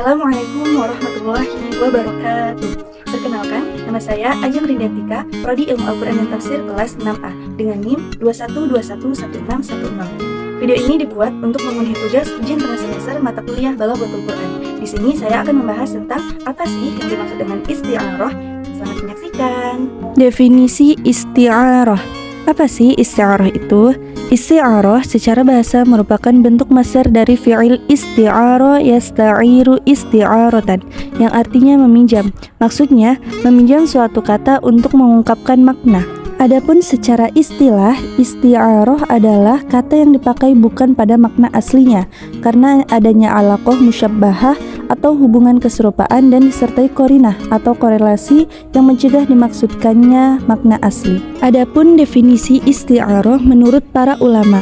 Assalamualaikum warahmatullahi wabarakatuh. Perkenalkan, nama saya Ajeng Rindetika, Prodi Ilmu Al-Quran dan Tafsir kelas 6A dengan NIM 21211616. Video ini dibuat untuk memenuhi tugas ujian tengah semester mata kuliah Balaghatul Quran. Di sini saya akan membahas tentang apa sih yang dimaksud dengan isti'arah. Selamat menyaksikan. Definisi isti'arah. Apa sih isti'arah itu? Isti'arah secara bahasa merupakan bentuk masdar dari fi'il isti'ara yasta'iru isti'aratan, yang artinya meminjam. Maksudnya, meminjam suatu kata untuk mengungkapkan makna. Adapun secara istilah, isti'arah adalah kata yang dipakai bukan pada makna aslinya, karena adanya alaqah musyabbahah atau hubungan keserupaan dan disertai qarinah atau korelasi yang mencegah dimaksudkannya makna asli. Adapun definisi isti'arah menurut para ulama,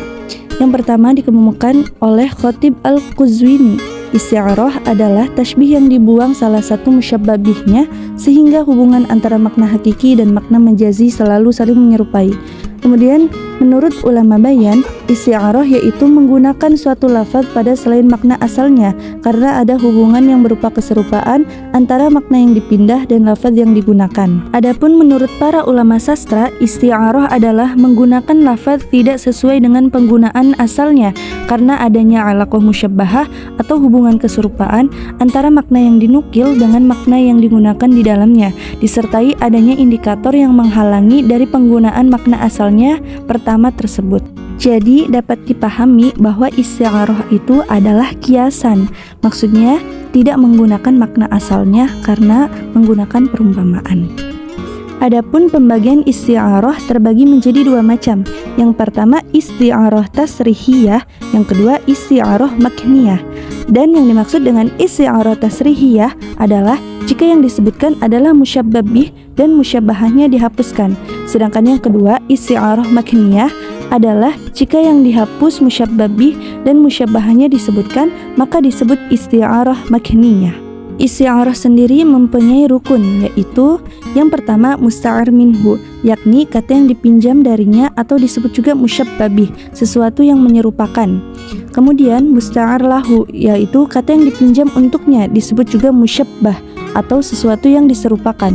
yang pertama dikemukakan oleh Khatib Al-Quzwini. Isti'arah adalah tasbih yang dibuang salah satu musyabbabihnya sehingga hubungan antara makna hakiki dan makna majazi selalu saling menyerupai. Kemudian, menurut ulama bayan, isti'arah yaitu menggunakan suatu lafaz pada selain makna asalnya karena ada hubungan yang berupa keserupaan antara makna yang dipindah dan lafaz yang digunakan. Adapun menurut para ulama sastra, isti'arah adalah menggunakan lafaz tidak sesuai dengan penggunaan asalnya karena adanya alaqah musyabbahah atau hubungan keserupaan antara makna yang dinukil dengan makna yang digunakan di dalamnya, disertai adanya indikator yang menghalangi dari penggunaan makna asalnya pertama tersebut. Jadi dapat dipahami bahwa isti'arah itu adalah kiasan. Maksudnya tidak menggunakan makna asalnya karena menggunakan perumpamaan. Adapun pembagian isti'arah terbagi menjadi dua macam. Yang pertama isti'arah tasrihiyah, yang kedua isti'arah makniyah. Dan yang dimaksud dengan isti'arah tasrihiyah adalah jika yang disebutkan adalah musyabbabih dan musyabbahahnya dihapuskan. Sedangkan yang kedua isti'arah makniyah adalah jika yang dihapus musyabbabih dan musyabbahahnya disebutkan, maka disebut isti'arah makniyah. Isti'arah sendiri mempunyai rukun, yaitu yang pertama musta'ar minhu, yakni kata yang dipinjam darinya atau disebut juga musyabbabih, sesuatu yang menyerupakan. Kemudian musta'ar lahu, yaitu kata yang dipinjam untuknya, disebut juga musyabbah atau sesuatu yang diserupakan.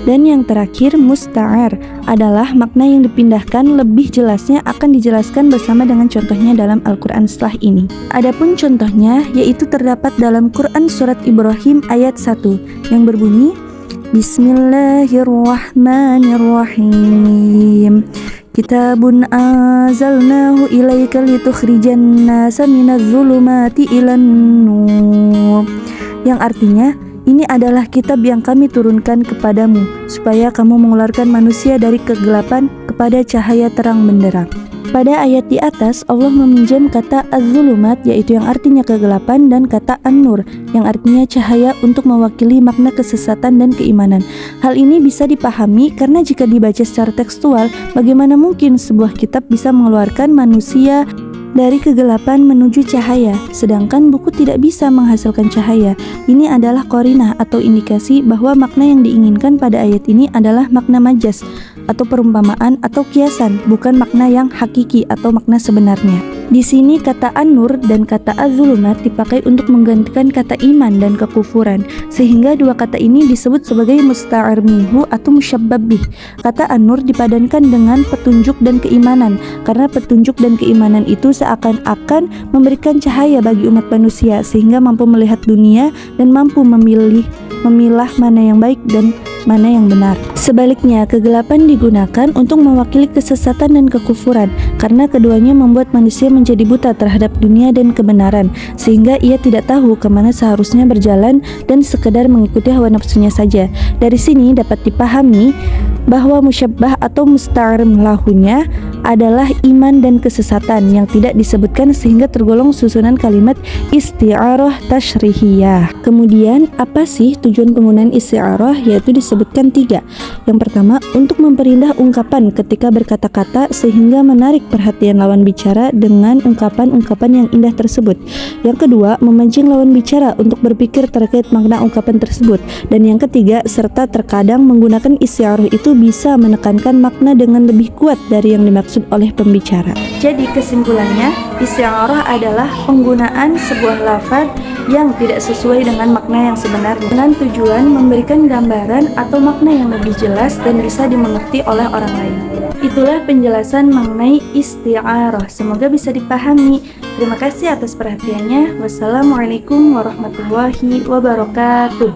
Dan yang terakhir musta'ar adalah makna yang dipindahkan, lebih jelasnya akan dijelaskan bersama dengan contohnya dalam Al-Quran setelah ini. Adapun contohnya yaitu terdapat dalam Quran surat Ibrahim ayat 1 yang berbunyi Bismillahirrahmanirrahim. Kitabun anzalnahu ilaika litukhrijan nasa minadz zulumati ilan nur, yang artinya ini adalah kitab yang kami turunkan kepadamu supaya kamu mengeluarkan manusia dari kegelapan kepada cahaya terang benderang. Pada ayat di atas Allah meminjam kata az-zulumat, yaitu yang artinya kegelapan, dan kata an-nur yang artinya cahaya untuk mewakili makna kesesatan dan keimanan. Hal ini bisa dipahami karena jika dibaca secara tekstual, bagaimana mungkin sebuah kitab bisa mengeluarkan manusia dari kegelapan menuju cahaya, sedangkan buku tidak bisa menghasilkan cahaya. Ini adalah qarinah atau indikasi bahwa makna yang diinginkan pada ayat ini adalah makna majas atau perumpamaan atau kiasan, bukan makna yang hakiki atau makna sebenarnya. Di sini kata an-nur dan kata az-zulumat dipakai untuk menggantikan kata iman dan kekufuran, sehingga dua kata ini disebut sebagai musta'ar minhu atau musyabbabih. Kata an-nur dipadankan dengan petunjuk dan keimanan, karena petunjuk dan keimanan itu seakan-akan memberikan cahaya bagi umat manusia sehingga mampu melihat dunia dan mampu memilah mana yang baik dan mana yang benar. Sebaliknya, kegelapan digunakan untuk mewakili kesesatan dan kekufuran karena keduanya membuat manusia menjadi buta terhadap dunia dan kebenaran, sehingga ia tidak tahu kemana seharusnya berjalan dan sekedar mengikuti hawa nafsunya saja. Dari sini dapat dipahami bahwa musyabbah atau musta'ar lahunya adalah iman dan kesesatan yang tidak disebutkan sehingga tergolong susunan kalimat isti'arah tashrihiyah. Kemudian apa sih tujuan penggunaan isti'arah? Yaitu disebutkan 3. Yang pertama, untuk memperindah ungkapan ketika berkata-kata sehingga menarik perhatian lawan bicara dengan ungkapan-ungkapan yang indah tersebut. Yang kedua, memancing lawan bicara untuk berpikir terkait makna ungkapan tersebut. Dan yang ketiga, serta terkadang menggunakan isti'arah itu bisa menekankan makna dengan lebih kuat dari yang dimaksud oleh pembicara. Jadi kesimpulannya, isti'arah adalah penggunaan sebuah lafaz yang tidak sesuai dengan makna yang sebenarnya, dengan tujuan memberikan gambaran atau makna yang lebih jelas dan bisa dimengerti oleh orang lain. Itulah penjelasan mengenai isti'arah. Semoga bisa dipahami. Terima kasih atas perhatiannya. Wassalamualaikum warahmatullahi wabarakatuh.